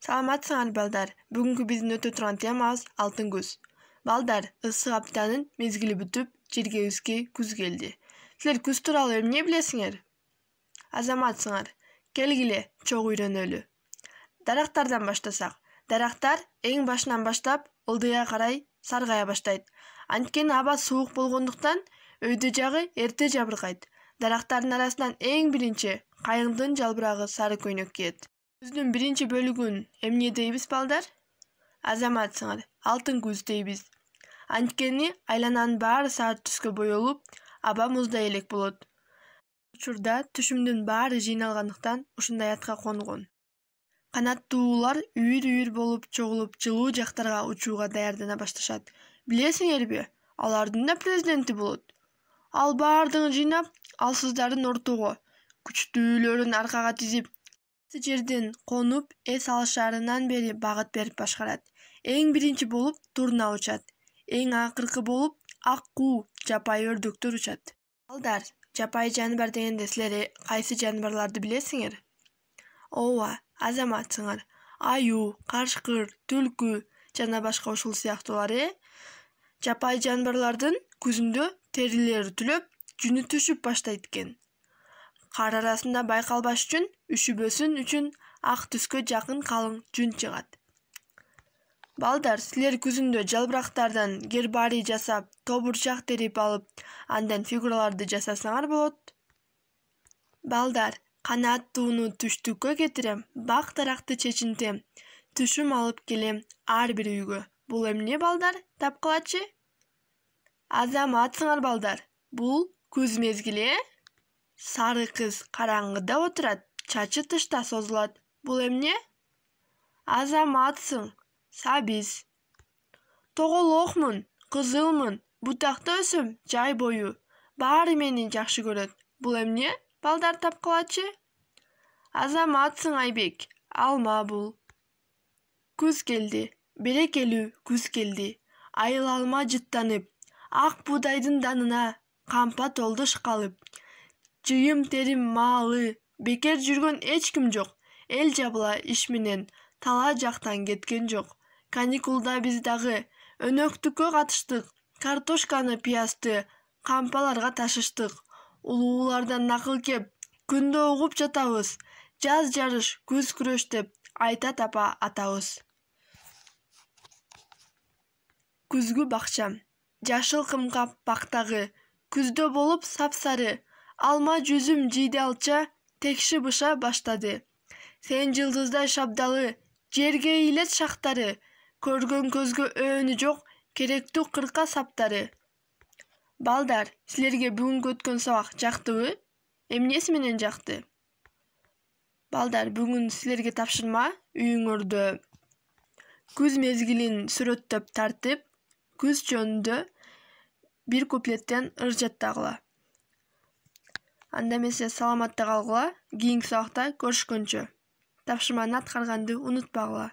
Саламатсыңар балдар. Бүгүнкү биздин өтө турган темабыз алтын күз. Балдар, ысык аптанын мезгили бүтүп, жергебизге күз келди. Силер күз тууралуу эмне билесиңер? Азаматсыңар. Келгиле, чогуу үйрөнөлү. Дарактардан баштасак. Дарактар эң башынан баштап ылдыйга карай саргая баштайт. Анткени аба суук болгондуктан өйдө жагы эрте жабыркайт. Дарактардын арасынан эң биринчи кайыңдын жалбырагы сары көйнөк кийет. Күздүн биринчи бөлүгүн эмне дейбиз балдар? Азаматсыңар, алтын күз дейбиз. Анткени айлананын баары сары түскө боелуп, аба муздай элек болот. Учурда түшүмдүн баары жыйналгандыктан ушундай атка конгон. Канаттуулар үйүр-үйүр болуп чогулуп жылуу жактарга учууга даярдана башташат. Билесиңерби, алардын да президенти болот. Ал баардыгын жыйнап, алсыздардын ортого, күчтүүлөрүн аркага тизип, жерден конуп эс алышарынан бери багыт берип башкарат. Эң биринчи болуп турна учат. Эң акыркы болуп ак куу, жапайы өрдөктөр учат. Балдар, жапайы жаныбар дегенде силер кайсы жаныбарларды билесиңер? Ооба, азаматсыңар. Аюу, карышкыр, түлкү жана башка ушул сыяктуулар. Жапайы жаныбарлардын күзүндө терилери түлөп, жүнү түшүп баштайт экен. Кар арасында байкалбаш үчүн үшүбөсүн үчүн ак түскө жакын калың жүн чыгат. Балдар, силер күзүндө жалбырактардан гербарий жасап, тобурчак терип алып, андан фигураларды жасасаңар болот. Балдар, канаттууну түштүккө кетирем, бак даракты чечинтем, түшүм алып келем ар бир үйгө. Бул эмне балдар? Тапкылачы? Азаматсыңар балдар. Бул күз мезгили, Сары кыз караңгыда отурат, чачы тышта созулат. Бул эмне? Азаматсың. Сабиз. Тоголокмун, кызылмын, бутакта өсөм жай бою. Баары мени жакшы көрөт. Бул эмне? Балдар тапкылачы? Азаматсың Айбек. Алма бул. Күз келди. Берекелүү күз келди. Айыл алма жыттанып, ак буудайдын данына кампа толду шкалып. Жыйым терим маалы, бекер жүргөн эч ким жок. Эл жабыла иш менен, тала жактан кеткен жок. Каникулда биз дагы өнөктүккө катыштык. Картошканы, пиязды кампаларга ташыштык. Улуулардан накыл кеп, күндө угуп жатабыз. Жаз жарыш, күз күрөш деп айтат апа атабыз. Күзгү бакчам. Жашыл кымкап бактагы, күздө болуп сапсары. Алма жүзүм жийди алча, текши быша баштады. Сен жылдыздай шабдалы, жерге ийилет шактары. Көргөн көзгө өөнү жок, керектүү кырка саптары. Балдар, силерге бүгүнкү өткөн сабак жактыбы? Эмнеси менен жакты? Балдар, бүгүн силерге тапшырма үйүңөрдө күз мезгилин сүрөттөп тартып, күз жөнүндө бир куплеттен ыр жаттагыла. Анда эмесе саламатта калгыла, кийинки сабакта көрүшкөнчө. Тапшырманы аткарганды унутпагыла.